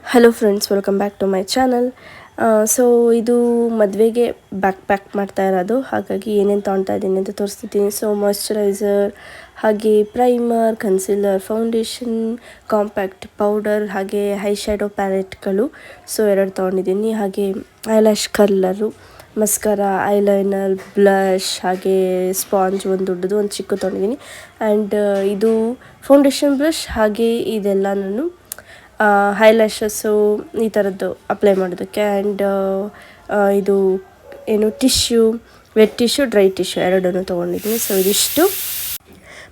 Hello friends, welcome back to my channel. So ಇದು ಮದುವೆಗೆ pack ಮಾಡ್ತಾ ಇರೋದು, ಹಾಗಾಗಿ ಏನೇನು ತೊಗೊಳ್ತಾ ಇದ್ದೀನಿ ಅಂತ ತೋರಿಸ್ತಿದ್ದೀನಿ. ಸೊ ಮಾಯ್ಶ್ಚರೈಸರ್, ಹಾಗೆ primer, concealer, foundation, compact powder, ಹಾಗೆ ಐ ಶ್ಯಾಡೋ ಪ್ಯಾಲೆಟ್ಗಳು. ಸೊ 2 ತೊಗೊಂಡಿದ್ದೀನಿ. ಹಾಗೆ ಐಲ್ಯಾಶ್ ಕರ್ಲರು, ಮಸ್ಕರಾ, ಐಲೈನರ್, ಬ್ಲಷ್, ಹಾಗೆ ಸ್ಪಾಂಜ್ ಒಂದು ದೊಡ್ಡದು ಒಂದು ಚಿಕ್ಕ ತೊಗೊಂಡಿದ್ದೀನಿ. ಆ್ಯಂಡ್ ಇದು ಫೌಂಡೇಶನ್ ಬ್ರಷ್, ಹಾಗೆ ಇದೆಲ್ಲ ನಾನು ಹೈಲ್ಯಾಶಸ್ಸು ಈ ಥರದ್ದು ಅಪ್ಲೈ ಮಾಡೋದಕ್ಕೆ. ಆ್ಯಂಡ್ ಇದು ಏನು tissue, wet tissue, dry tissue ಎರಡನ್ನೂ ತೊಗೊಂಡಿದ್ದೀನಿ. ಸೊ ಇದಿಷ್ಟು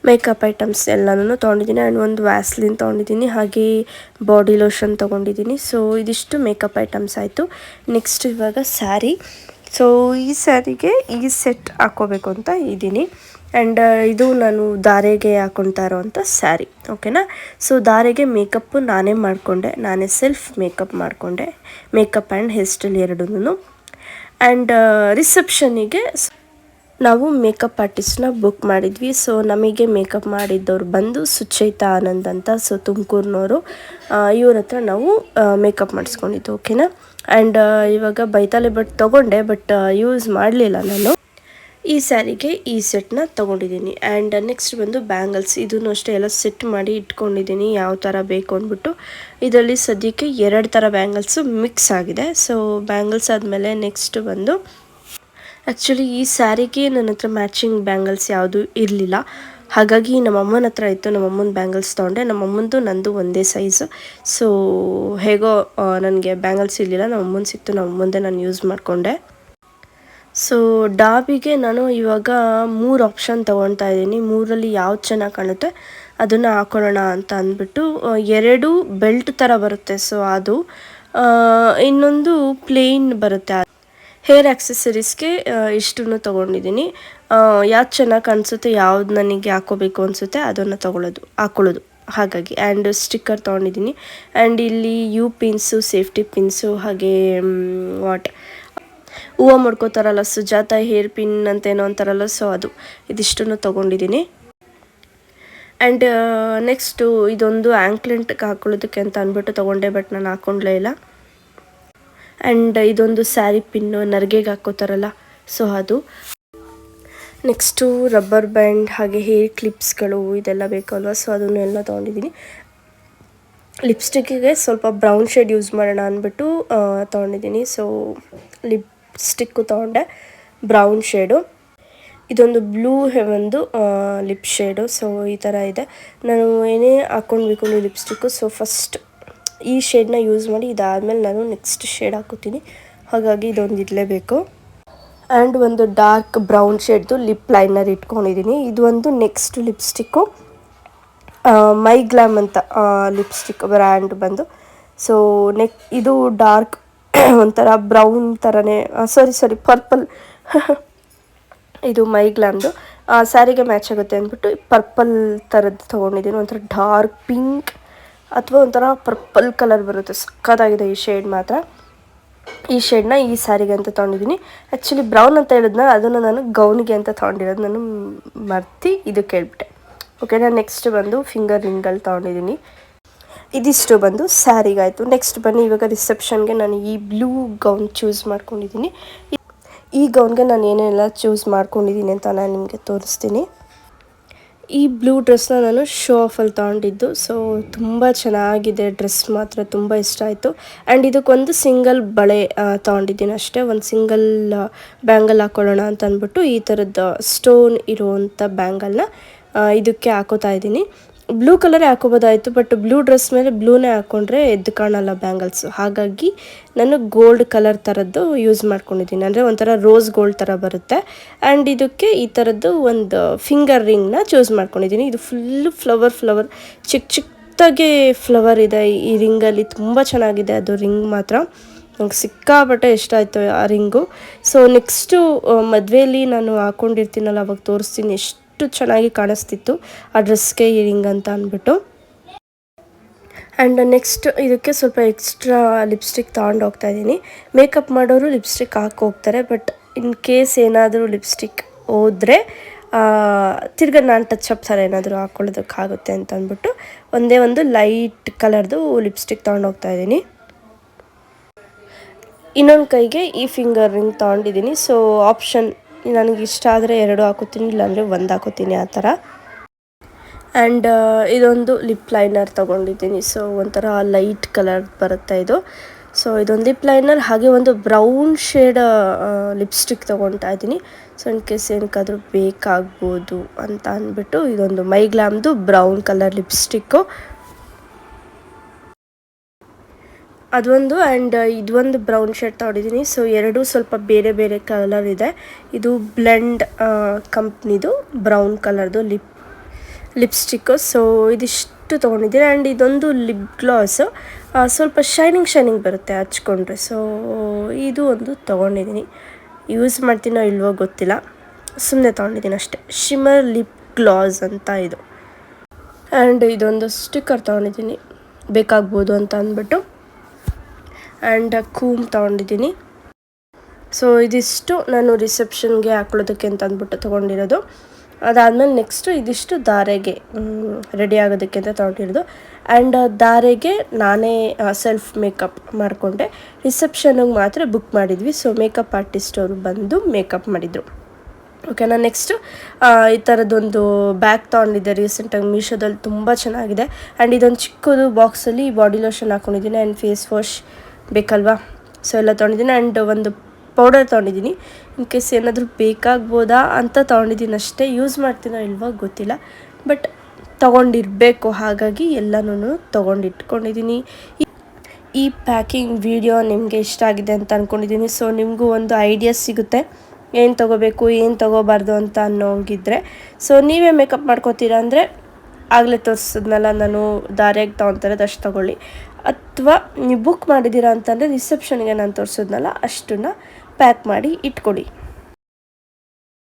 ಮೇಕಪ್ ಐಟಮ್ಸ್ ಎಲ್ಲನೂ ತೊಗೊಂಡಿದ್ದೀನಿ. ಆ್ಯಂಡ್ ಒಂದು ವ್ಯಾಸ್ಲಿನ್ ತೊಗೊಂಡಿದ್ದೀನಿ, ಹಾಗೆ ಬಾಡಿ ಲೋಷನ್ ತೊಗೊಂಡಿದ್ದೀನಿ. ಸೊ ಇದಿಷ್ಟು ಮೇಕಪ್ ಐಟಮ್ಸ್ ಆಯಿತು. ನೆಕ್ಸ್ಟ್ ಇವಾಗ ಸ್ಯಾರಿ. ಸೊ ಈ ಸ್ಯಾರಿಗೆ ಈ ಸೆಟ್ ಹಾಕ್ಕೋಬೇಕು ಅಂತ ಇದ್ದೀನಿ. ಆ್ಯಂಡ್ ಇದು ನಾನು ಧಾರೆಗೆ ಹಾಕ್ಕೊಳ್ತಾ ಇರೋವಂಥ ಸ್ಯಾರಿ, ಓಕೆನಾ. ಸೊ ಧಾರೆಗೆ ಮೇಕಪ್ಪು ನಾನೇ ಮಾಡಿಕೊಂಡೆ, ನಾನೇ ಸೆಲ್ಫ್ ಮೇಕಪ್ ಮಾಡಿಕೊಂಡೆ, ಮೇಕಪ್ ಆ್ಯಂಡ್ ಹೇರ್ ಸ್ಟೈಲ್ ಎರಡನ್ನೂ. ಆ್ಯಂಡ್ ರಿಸೆಪ್ಷನಿಗೆ ನಾವು ಮೇಕಪ್ ಆರ್ಟಿಸ್ಟ್ನ ಬುಕ್ ಮಾಡಿದ್ವಿ. ಸೊ ನಮಗೆ ಮೇಕಪ್ ಮಾಡಿದ್ದವ್ರು ಬಂದು ಸುಚೇತಾ ಆನಂದ್ ಅಂತ, ಸೊ ತುಮಕೂರಿನವರು. ಇವ್ರ ಹತ್ರ ನಾವು ಮೇಕಪ್ ಮಾಡಿಸ್ಕೊಂಡಿದ್ದು, ಓಕೆನಾ. ಆ್ಯಂಡ್ ಇವಾಗ ಬೈತಾಲೆ ಬಟ್ ತೊಗೊಂಡೆ, ಬಟ್ ಯೂಸ್ ಮಾಡಲಿಲ್ಲ ನಾನು. ಈ ಸ್ಯಾರಿಗೆ ಈ ಸೆಟ್ನ ತೊಗೊಂಡಿದ್ದೀನಿ. ಆ್ಯಂಡ್ ನೆಕ್ಸ್ಟ್ ಬಂದು ಬ್ಯಾಂಗಲ್ಸ್. ಇದನ್ನು ಅಷ್ಟೇ ಎಲ್ಲ ಸೆಟ್ ಮಾಡಿ ಇಟ್ಕೊಂಡಿದ್ದೀನಿ, ಯಾವ ಥರ ಬೇಕು ಅಂದ್ಬಿಟ್ಟು. ಇದರಲ್ಲಿ ಸದ್ಯಕ್ಕೆ 2 ಥರ ಬ್ಯಾಂಗಲ್ಸು ಮಿಕ್ಸ್ ಆಗಿದೆ. ಸೊ ಬ್ಯಾಂಗಲ್ಸ್ ಆದಮೇಲೆ ನೆಕ್ಸ್ಟ್ ಬಂದು ಆ್ಯಕ್ಚುಲಿ ಈ ಸ್ಯಾರಿಗೆ ನನ್ನ ಹತ್ರ ಮ್ಯಾಚಿಂಗ್ ಬ್ಯಾಂಗಲ್ಸ್ ಯಾವುದೂ ಇರಲಿಲ್ಲ. ಹಾಗಾಗಿ ನಮ್ಮಮ್ಮನ ಹತ್ರ ಇತ್ತು, ನಮ್ಮಮ್ಮನ ಬ್ಯಾಂಗಲ್ಸ್ ತೊಗೊಂಡೆ. ನಮ್ಮಮ್ಮಂದು ನಂದು ಒಂದೇ ಸೈಜು. ಸೊ ಹೇಗೋ ನನಗೆ ಬ್ಯಾಂಗಲ್ಸ್ ಇರಲಿಲ್ಲ, ನಮ್ಮಮ್ಮನ ಸಿಕ್ತು, ನಮ್ಮಮ್ಮಂದೇ ನಾನು ಯೂಸ್ ಮಾಡಿಕೊಂಡೆ. ಸೊ ಡಾಬಿಗೆ ನಾನು ಇವಾಗ 3 ಆಪ್ಷನ್ ತೊಗೊಳ್ತಾ ಇದ್ದೀನಿ. 3ರಲ್ಲಿ ಯಾವ್ದು ಚೆನ್ನಾಗಿ ಕಾಣುತ್ತೆ ಅದನ್ನು ಹಾಕೊಳ್ಳೋಣ ಅಂತ ಅಂದ್ಬಿಟ್ಟು. 2 ಬೆಲ್ಟ್ ಥರ ಬರುತ್ತೆ, ಸೊ ಅದು. ಇನ್ನೊಂದು ಪ್ಲೇನ್ ಬರುತ್ತೆ. ಹೇರ್ ಆಕ್ಸೆಸರೀಸ್ಗೆ ಇಷ್ಟನ್ನು ತೊಗೊಂಡಿದ್ದೀನಿ. ಯಾವ್ದು ಚೆನ್ನಾಗಿ ಕಾಣಿಸುತ್ತೆ, ಯಾವ್ದು ನನಗೆ ಹಾಕೋಬೇಕು ಅನಿಸುತ್ತೆ ಅದನ್ನು ಹಾಕ್ಕೊಳ್ಳೋದು ಹಾಗಾಗಿ. ಆ್ಯಂಡ್ ಸ್ಟಿಕ್ಕರ್ ತೊಗೊಂಡಿದ್ದೀನಿ. ಆ್ಯಂಡ್ ಇಲ್ಲಿ ಪಿನ್ಸು, ಸೇಫ್ಟಿ ಪಿನ್ಸು, ಹಾಗೆ ಹೂವು ಮಾಡ್ಕೋತಾರಲ್ಲ ಸುಜಾತ ಹೇರ್ ಪಿನ್ ಅಂತೇನೋ ಅಂತಾರಲ್ಲ, ಸೊ ಅದು. ಇದಿಷ್ಟನ್ನು ತೊಗೊಂಡಿದ್ದೀನಿ. ಆ್ಯಂಡ್ ನೆಕ್ಸ್ಟು ಇದೊಂದು ಆ್ಯಂಕ್ಲೆಂಟ್ಗೆ ಹಾಕೊಳ್ಳೋದಕ್ಕೆ ಅಂತ ಅಂದ್ಬಿಟ್ಟು ತೊಗೊಂಡೆ, ಬಟ್ ನಾನು ಹಾಕ್ಕೊಂಡ್ಲೇ ಇಲ್ಲ. ಆ್ಯಂಡ್ ಇದೊಂದು ಸ್ಯಾರಿ ಪಿನ್ನು, ನರ್ಗೆಗೆ ಹಾಕ್ಕೋತಾರಲ್ಲ, ಸೊ ಅದು. ನೆಕ್ಸ್ಟು ರಬ್ಬರ್ ಬ್ಯಾಂಡ್, ಹಾಗೆ ಹೇರ್ ಕ್ಲಿಪ್ಸ್ಗಳು, ಇದೆಲ್ಲ ಬೇಕಲ್ವ, ಸೊ ಅದನ್ನು ಎಲ್ಲ ತೊಗೊಂಡಿದ್ದೀನಿ. ಲಿಪ್ಸ್ಟಿಕ್ಕಿಗೆ ಸ್ವಲ್ಪ ಬ್ರೌನ್ ಶೇಡ್ ಯೂಸ್ ಮಾಡೋಣ ಅಂದ್ಬಿಟ್ಟು ತೊಗೊಂಡಿದ್ದೀನಿ. ಸೊ ಲಿಪ್ಸ್ಟಿಕ್ಕು ತೊಗೊಂಡೆ, ಬ್ರೌನ್ ಶೇಡು. ಇದೊಂದು ಬ್ಲೂ ಹೆವನ್ದು ಲಿಪ್ ಶೇಡು. ಸೊ ಈ ಥರ ಇದೆ. ನಾನು ಏನೇ ಹಾಕ್ಕೊಳ್ಬೇಕು ಲಿಪ್ಸ್ಟಿಕ್ಕು, ಸೊ ಫಸ್ಟ್ ಈ ಶೇಡ್ನ ಯೂಸ್ ಮಾಡಿ ಇದಾದಮೇಲೆ ನಾನು ನೆಕ್ಸ್ಟ್ ಶೇಡ್ ಹಾಕೋತೀನಿ, ಹಾಗಾಗಿ ಇದೊಂದು ಇರಲೇಬೇಕು. ಆ್ಯಂಡ್ ಒಂದು ಡಾರ್ಕ್ ಬ್ರೌನ್ ಶೇಡ್ದು ಲಿಪ್ ಲೈನರ್ ಇಟ್ಕೊಂಡಿದ್ದೀನಿ. ಇದು ಒಂದು ನೆಕ್ಸ್ಟ್ ಲಿಪ್ಸ್ಟಿಕ್ಕು, ಮೈ ಗ್ಲಾಮ್ ಅಂತ ಲಿಪ್ಸ್ಟಿಕ್ ಬ್ರ್ಯಾಂಡ್ ಬಂದು. ಸೊ ಇದು ಡಾರ್ಕ್ ಒಂಥರ ಬ್ರೌನ್ ಥರನೇ, ಸಾರಿ ಪರ್ಪಲ್ ಇದು ಮೈ ಗ್ಲಾಮ್ದು. ಸ್ಯಾರಿಗೆ ಮ್ಯಾಚ್ ಆಗುತ್ತೆ ಅಂದ್ಬಿಟ್ಟು ಪರ್ಪಲ್ ಥರದ್ದು ತೊಗೊಂಡಿದ್ದೀನಿ. ಒಂಥರ ಡಾರ್ಕ್ ಪಿಂಕ್ ಅಥವಾ ಒಂಥರ ಪರ್ಪಲ್ ಕಲರ್ ಬರುತ್ತೆ, ಸಕ್ಕತ್ತಾಗಿದೆ ಈ ಶೇಡ್ ಮಾತ್ರ. ಈ ಶೇಡ್ನ ಈ ಸ್ಯಾರಿಗೆ ಅಂತ ತೊಗೊಂಡಿದ್ದೀನಿ. ಆ್ಯಕ್ಚುಲಿ ಬ್ರೌನ್ ಅಂತ ಹೇಳಿದ್ನ, ಅದನ್ನು ನಾನು ಗೌನಿಗೆ ಅಂತ ತೊಗೊಂಡಿರೋದು, ನಾನು ಮರ್ತಿ ಇದು ಕೇಳ್ಬಿಟ್ಟೆ, ಓಕೆನಾ. ನೆಕ್ಸ್ಟ್ ಬಂದು ಫಿಂಗರ್ ರಿಂಗಲ್ಲಿ ತೊಗೊಂಡಿದ್ದೀನಿ. ಇದಿಷ್ಟು ಬಂದು ಸ್ಯಾರಿಗಾಯಿತು. ನೆಕ್ಸ್ಟ್ ಬನ್ನಿ ಇವಾಗ ರಿಸೆಪ್ಷನ್ಗೆ ನಾನು ಈ ಬ್ಲೂ ಗೌನ್ ಚೂಸ್ ಮಾಡ್ಕೊಂಡಿದ್ದೀನಿ. ಈ ಗೌನ್ಗೆ ನಾನು ಏನೆಲ್ಲ ಚೂಸ್ ಮಾಡ್ಕೊಂಡಿದ್ದೀನಿ ಅಂತ ನಾನು ನಿಮಗೆ ತೋರಿಸ್ತೀನಿ. ಈ ಬ್ಲೂ ಡ್ರೆಸ್ನ ನಾನು ಶೋ ಆಫಲ್ಲಿ ತೊಗೊಂಡಿದ್ದು. ಸೊ ತುಂಬ ಚೆನ್ನಾಗಿದೆ ಡ್ರೆಸ್, ಮಾತ್ರ ತುಂಬ ಇಷ್ಟ ಆಯಿತು. ಆ್ಯಂಡ್ ಇದಕ್ಕೊಂದು ಸಿಂಗಲ್ ಬಳೆ ತೊಗೊಂಡಿದ್ದೀನಿ ಅಷ್ಟೇ, ಒಂದು ಸಿಂಗಲ್ ಬ್ಯಾಂಗಲ್ ಹಾಕ್ಕೊಳ್ಳೋಣ ಅಂತ ಅಂದ್ಬಿಟ್ಟು ಈ ಥರದ್ದು ಸ್ಟೋನ್ ಇರುವಂಥ ಬ್ಯಾಂಗಲ್ನ ಇದಕ್ಕೆ ಹಾಕೋತಾ ಇದ್ದೀನಿ. ಬ್ಲೂ ಕಲರೇ ಹಾಕೋಬೋದಾಯಿತು, ಬಟ್ ಬ್ಲೂ ಡ್ರೆಸ್ ಮೇಲೆ ಬ್ಲೂನೇ ಹಾಕ್ಕೊಂಡ್ರೆ ಎದ್ದು ಕಾಣಲ್ಲ ಬ್ಯಾಂಗಲ್ಸು, ಹಾಗಾಗಿ ನಾನು ಗೋಲ್ಡ್ ಕಲರ್ ಥರದ್ದು ಯೂಸ್ ಮಾಡ್ಕೊಂಡಿದ್ದೀನಿ. ಅಂದರೆ ಒಂಥರ ರೋಸ್ ಗೋಲ್ಡ್ ಥರ ಬರುತ್ತೆ. ಆ್ಯಂಡ್ ಇದಕ್ಕೆ ಈ ಥರದ್ದು ಒಂದು ಫಿಂಗರ್ ರಿಂಗ್ನ ಚೂಸ್ ಮಾಡ್ಕೊಂಡಿದ್ದೀನಿ. ಇದು ಫುಲ್ಲು ಫ್ಲವರ್ ಚಿಕ್ಕದಾಗೆ ಫ್ಲವರ್ ಇದೆ ಈ ರಿಂಗಲ್ಲಿ, ತುಂಬ ಚೆನ್ನಾಗಿದೆ ಅದು ರಿಂಗ್ ಮಾತ್ರ. ನಂಗೆ ಸಿಕ್ಕಾಪಟ್ಟೆ ಇಷ್ಟ ಆಯಿತು ಆ ರಿಂಗು. ಸೊ ನೆಕ್ಸ್ಟು ಮದುವೆಯಲ್ಲಿ ನಾನು ಹಾಕ್ಕೊಂಡಿರ್ತೀನಲ್ಲ, ಅವಾಗ ತೋರಿಸ್ತೀನಿ ಎಷ್ಟು ಚೆನ್ನಾಗಿ ಕಾಣಿಸ್ತಿತ್ತು ಆ ಡ್ರೆಸ್ಗೆ ಈ ರಿಂಗ್ ಅಂತ ಅಂದ್ಬಿಟ್ಟು. ಆ್ಯಂಡ್ ನೆಕ್ಸ್ಟ್ ಇದಕ್ಕೆ ಸ್ವಲ್ಪ ಎಕ್ಸ್ಟ್ರಾ ಲಿಪ್ಸ್ಟಿಕ್ ತೊಗೊಂಡು ಹೋಗ್ತಾ ಇದ್ದೀನಿ. ಮೇಕಪ್ ಮಾಡೋರು ಲಿಪ್ಸ್ಟಿಕ್ ಹಾಕಿ ಹೋಗ್ತಾರೆ, ಬಟ್ ಇನ್ ಕೇಸ್ ಏನಾದರೂ ಲಿಪ್ಸ್ಟಿಕ್ ಹೋದರೆ ತಿರ್ಗಿ ನಾನು ಟಚಪ್ ಥರ ಏನಾದರೂ ಹಾಕ್ಕೊಳ್ಳೋದಕ್ಕಾಗುತ್ತೆ ಅಂತ ಅಂದ್ಬಿಟ್ಟು ಒಂದೇ ಒಂದು ಲೈಟ್ ಕಲರ್ದು ಲಿಪ್ಸ್ಟಿಕ್ ತೊಗೊಂಡು ಹೋಗ್ತಾ ಇದ್ದೀನಿ. ಇನ್ನೊಂದು ಕೈಗೆ ಈ ಫಿಂಗರ್ ರಿಂಗ್ ತೊಗೊಂಡಿದ್ದೀನಿ. ಸೊ ಆಪ್ಷನ್ ನನಗೆ ಇಷ್ಟ ಆದರೆ 2 ಹಾಕೋತೀನಿ, ಇಲ್ಲಾಂದರೆ 1 ಹಾಕೋತೀನಿ ಆ ಥರ. ಆ್ಯಂಡ್ ಇದೊಂದು ಲಿಪ್ ಲೈನರ್ ತೊಗೊಂಡಿದ್ದೀನಿ. ಸೊ ಒಂಥರ ಲೈಟ್ ಕಲರ್ ಬರುತ್ತೆ ಇದು. ಸೊ ಇದೊಂದು ಲಿಪ್ ಲೈನರ್, ಹಾಗೆ ಒಂದು ಬ್ರೌನ್ ಶೇಡ್ ಲಿಪ್ಸ್ಟಿಕ್ ತೊಗೊತಾ ಇದ್ದೀನಿ. ಸೊ ಇನ್ ಕೇಸ್ ಏನಕ್ಕಾದರೂ ಬೇಕಾಗ್ಬೋದು ಅಂತ ಅಂದ್ಬಿಟ್ಟು ಇದೊಂದು ಮೈಗ್ಲಾಮ್ದು ಬ್ರೌನ್ ಕಲರ್ ಲಿಪ್ಸ್ಟಿಕ್ಕು ಅದೊಂದು. ಆ್ಯಂಡ್ ಇದೊಂದು ಬ್ರೌನ್ ಶೇಡ್ ತೊಗೊಂಡಿದ್ದೀನಿ. ಸೊ ಎರಡೂ ಸ್ವಲ್ಪ ಬೇರೆ ಬೇರೆ ಕಲರ್ ಇದೆ. ಇದು ಬ್ಲೆಂಡ್ ಕಂಪ್ನಿದು ಬ್ರೌನ್ ಕಲರ್ದು ಲಿಪ್ಸ್ಟಿಕ್ಕು. ಸೊ ಇದಿಷ್ಟು ತೊಗೊಂಡಿದ್ದೀನಿ. ಆ್ಯಂಡ್ ಇದೊಂದು ಲಿಪ್ ಗ್ಲಾಸು, ಸ್ವಲ್ಪ ಶೈನಿಂಗ್ ಬರುತ್ತೆ ಹಚ್ಕೊಂಡ್ರೆ. ಸೊ ಇದು ಒಂದು ತೊಗೊಂಡಿದ್ದೀನಿ. ಯೂಸ್ ಮಾಡ್ತೀನೋ ಇಲ್ವೋ ಗೊತ್ತಿಲ್ಲ, ಸುಮ್ಮನೆ ತೊಗೊಂಡಿದ್ದೀನಿ ಅಷ್ಟೇ. ಶಿಮ್ಮರ್ ಲಿಪ್ ಗ್ಲಾಸ್ ಅಂತ ಇದು. ಆ್ಯಂಡ್ ಇದೊಂದು ಸ್ಟಿಕ್ಕರ್ ತೊಗೊಂಡಿದ್ದೀನಿ, ಬೇಕಾಗ್ಬೋದು ಅಂತ ಅಂದ್ಬಿಟ್ಟು. ಆ್ಯಂಡ್ ಕೂಮ್ ತೊಗೊಂಡಿದ್ದೀನಿ. ಸೊ ಇದಿಷ್ಟು ನಾನು ರಿಸೆಪ್ಷನ್ಗೆ ಹಾಕ್ಕೊಳ್ಳೋದಕ್ಕೆ ಅಂತ ಅಂದ್ಬಿಟ್ಟು ತೊಗೊಂಡಿರೋದು. ಅದಾದಮೇಲೆ ನೆಕ್ಸ್ಟು ಇದಿಷ್ಟು ಧಾರೆಗೆ ರೆಡಿ ಆಗೋದಕ್ಕೆ ಅಂತ ತೊಗೊಂಡಿರೋದು. ಆ್ಯಂಡ್ ಧಾರೆಗೆ ನಾನೇ ಸೆಲ್ಫ್ ಮೇಕಪ್ ಮಾಡಿಕೊಂಡೆ. ರಿಸೆಪ್ಷನಿಗೆ ಮಾತ್ರ ಬುಕ್ ಮಾಡಿದ್ವಿ. ಸೊ ಮೇಕಪ್ ಆರ್ಟಿಸ್ಟ್ ಅವರು ಬಂದು ಮೇಕಪ್ ಮಾಡಿದರು. ಓಕೆನಾ. ನೆಕ್ಸ್ಟು ಈ ಥರದ್ದೊಂದು ಬ್ಯಾಗ್ ತೊಗೊಂಡಿದ್ದೆ ರೀಸೆಂಟಾಗಿ ಮೀಶೋದಲ್ಲಿ, ತುಂಬ ಚೆನ್ನಾಗಿದೆ. ಆ್ಯಂಡ್ ಇದೊಂದು ಚಿಕ್ಕದು ಬಾಕ್ಸಲ್ಲಿ ಬಾಡಿ ಲೋಷನ್ ಹಾಕ್ಕೊಂಡಿದ್ದೀನಿ ಆ್ಯಂಡ್ ಫೇಸ್ ವಾಶ್ ಬೇಕಲ್ವಾ, ಸೊ ಎಲ್ಲ ತೊಗೊಂಡಿದ್ದೀನಿ. ಆ್ಯಂಡ್ ಒಂದು ಪೌಡರ್ ತೊಗೊಂಡಿದ್ದೀನಿ, ಇನ್ ಕೇಸ್ ಏನಾದರೂ ಬೇಕಾಗ್ಬೋದಾ ಅಂತ ತೊಗೊಂಡಿದ್ದೀನಿ ಅಷ್ಟೇ. ಯೂಸ್ ಮಾಡ್ತೀನೋ ಇಲ್ವೋ ಗೊತ್ತಿಲ್ಲ, ಬಟ್ ತೊಗೊಂಡಿರಬೇಕು, ಹಾಗಾಗಿ ಎಲ್ಲನೂ ತೊಗೊಂಡಿಟ್ಕೊಂಡಿದ್ದೀನಿ. ಈ ಪ್ಯಾಕಿಂಗ್ ವಿಡಿಯೋ ನಿಮಗೆ ಇಷ್ಟ ಆಗಿದೆ ಅಂತ ಅಂದ್ಕೊಂಡಿದ್ದೀನಿ. ಸೊ ನಿಮಗೂ ಒಂದು ಐಡಿಯಾ ಸಿಗುತ್ತೆ ಏನು ತೊಗೋಬೇಕು ಏನು ತೊಗೋಬಾರ್ದು ಅಂತ ಅನ್ನೋಂಗಿದ್ರೆ. ಸೊ ನೀವೇ ಮೇಕಪ್ ಮಾಡ್ಕೋತೀರಾ ಅಂದರೆ ಆಗಲೇ ತೋರಿಸಿದ್ನಲ್ಲ ನಾನು ಧಾರೆಗೆ ತೊಗೊತಿರೋದು ಅಷ್ಟು ತೊಗೊಳ್ಳಿ. ಅಥವಾ ನೀವು ಬುಕ್ ಮಾಡಿದ್ದೀರಾ ಅಂತಂದರೆ ರಿಸೆಪ್ಷನ್ಗೆ ನಾನು ತೋರಿಸಿದ್ನಲ್ಲ ಅಷ್ಟನ್ನು ಪ್ಯಾಕ್ ಮಾಡಿ ಇಟ್ಕೊಳ್ಳಿ.